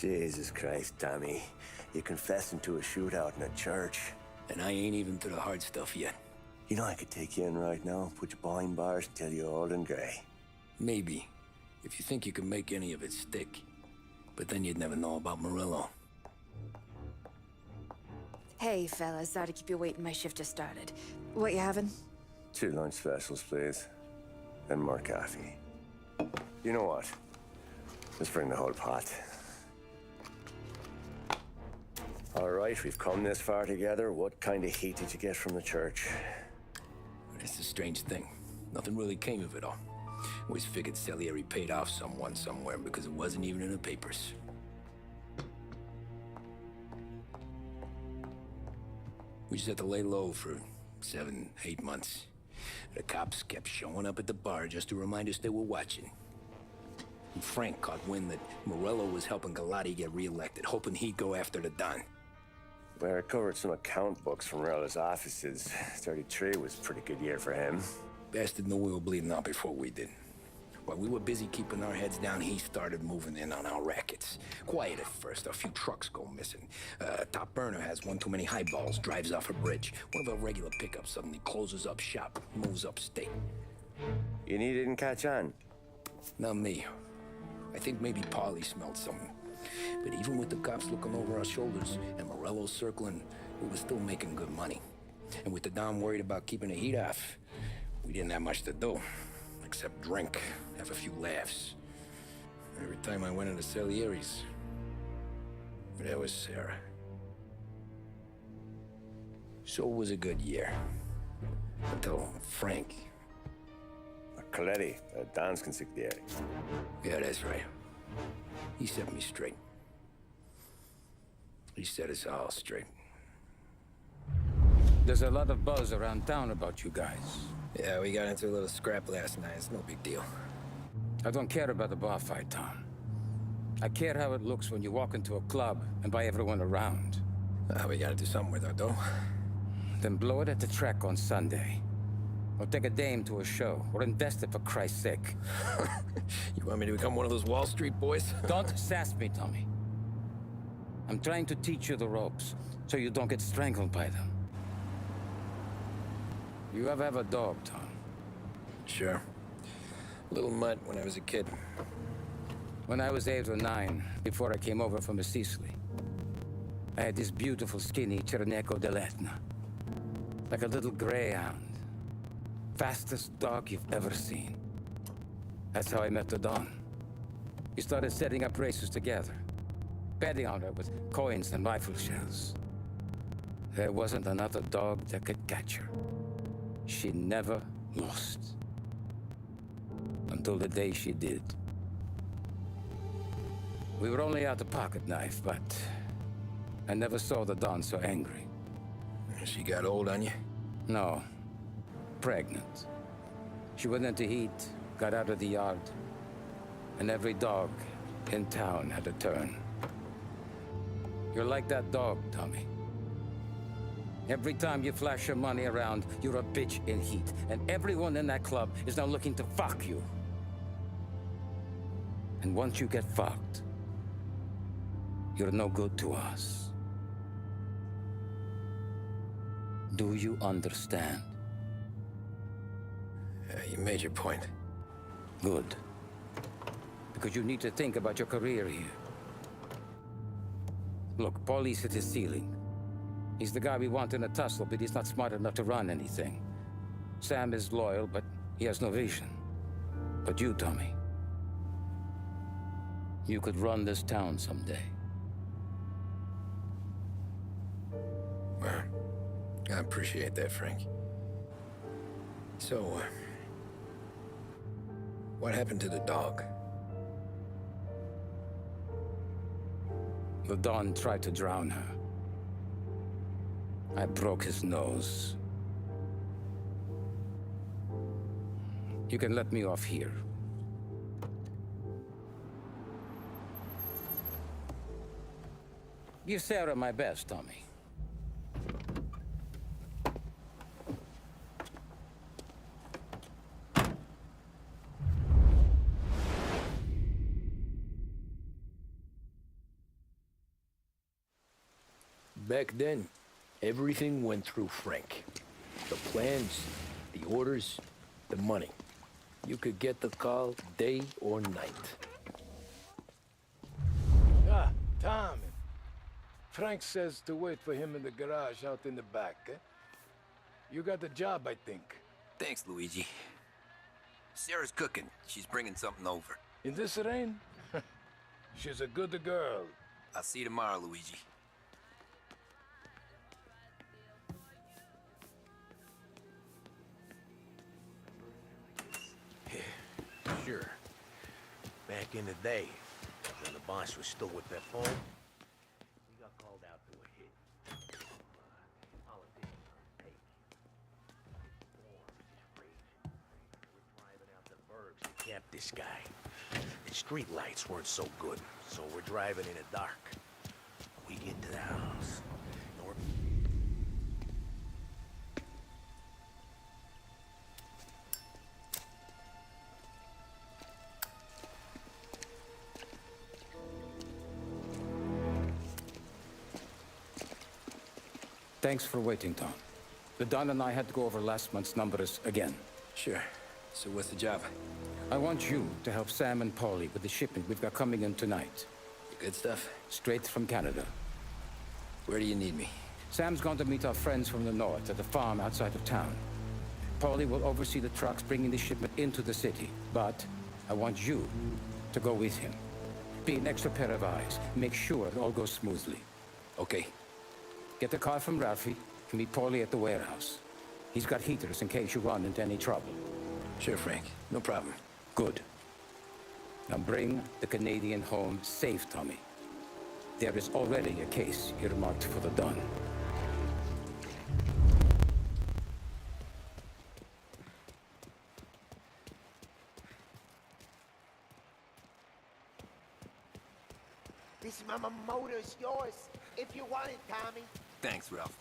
Jesus Christ, Tommy. You're confessing to a shootout in a church. And I ain't even to the hard stuff yet. You know I could take you in right now, put you behind bars until you're old and grey. Maybe. If you think you can make any of it stick. But then you'd never know about Morello. Hey, fellas. Sorry to keep you waiting. My shift just started. What you having? 2 lunch specials, please. And more coffee. You know what? Let's bring the whole pot. All right, we've come this far together. What kind of heat did you get from the church? It's a strange thing. Nothing really came of it all. Always figured Salieri paid off someone somewhere because it wasn't even in the papers. We just had to lay low for 7, 8 months. The cops kept showing up at the bar just to remind us they were watching. And Frank caught wind that Morello was helping Galati get reelected, hoping he'd go after the Don. Well, I recovered some account books from Morello's offices. 33 was a pretty good year for him. Bastard knew we were bleeding out before we did. While we were busy keeping our heads down, he started moving in on our rackets. Quiet at first, a few trucks go missing. Top burner has one too many highballs, drives off a bridge. One of our regular pickups suddenly closes up shop, moves upstate. You need didn't catch on? Not me. I think maybe Paulie smelled something. But even with the cops looking over our shoulders and Morello circling, we were still making good money. And with the Don worried about keeping the heat off, we didn't have much to do. Except drink, have a few laughs. Every time I went into Salieri's, there was Sarah. So it was a good year. Until Frank. Coletti, Don's consigliere. Yeah, that's right. He set me straight. He set us all straight. There's a lot of buzz around town about you guys. Yeah, we got into a little scrap last night. It's no big deal. I don't care about the bar fight, Tom. I care how it looks when you walk into a club and by everyone around. We gotta do something with our dough. Then blow it at the track on Sunday. Or take a dame to a show, or invest it for Christ's sake. You want me to become one of those Wall Street boys? Don't sass me, Tommy. I'm trying to teach you the ropes, so you don't get strangled by them. You ever have a dog, Tom? Sure. Little mutt when I was a kid. When I was 8 or 9, before I came over from Sicily, I had this beautiful, skinny Cerneco dell'Etna. Like a little greyhound. Fastest dog you've ever seen. That's how I met the Don. We started setting up races together, betting on her with coins and rifle shells. There wasn't another dog that could catch her. She never lost. Until the day she did. We were only out a pocket knife, but I never saw the Don so angry. She got old on you? No. Pregnant. She went into heat, got out of the yard, and every dog in town had a turn. You're like that dog, Tommy. Every time you flash your money around, you're a bitch in heat, and everyone in that club is now looking to fuck you. And once you get fucked, you're no good to us. Do you understand? You made your point. Good. Because you need to think about your career here. Look, Paulie's hit his ceiling. He's the guy we want in a tussle, but he's not smart enough to run anything. Sam is loyal, but he has no vision. But you, Tommy, you could run this town someday. Well, I appreciate that, Frank. So, what happened to the dog? The Don tried to drown her. I broke his nose. You can let me off here. Give Sarah my best, Tommy. Back then, everything went through Frank. The plans, the orders, the money. You could get the call day or night. Ah, Tom. Frank says to wait for him in the garage out in the back, eh? You got the job, I think. Thanks, Luigi. Sarah's cooking. She's bringing something over. In this rain? She's a good girl. I'll see you tomorrow, Luigi. Sure. Back in the day, when the boss was still with that phone, we got called out to a hit. Politicians on take. Storms, raging. We're driving out the burbs to camp this guy. The street lights weren't so good, so we're driving in the dark. We get to the house. And we're... Thanks for waiting, Tom. The Don and I had to go over last month's numbers again. Sure. So what's the job? I want you to help Sam and Paulie with the shipment we've got coming in tonight. Good stuff? Straight from Canada. Where do you need me? Sam's going to meet our friends from the north at the farm outside of town. Paulie will oversee the trucks bringing the shipment into the city, but I want you to go with him. Be an extra pair of eyes. Make sure it all goes smoothly. Okay. Get the car from Ralphie and meet Paulie at the warehouse. He's got heaters in case you run into any trouble. Sure, Frank. No problem. Good. Now bring the Canadian home safe, Tommy. There is already a case earmarked for the Don. This mama motor's yours, if you want it, Tommy. Thanks, Ralph.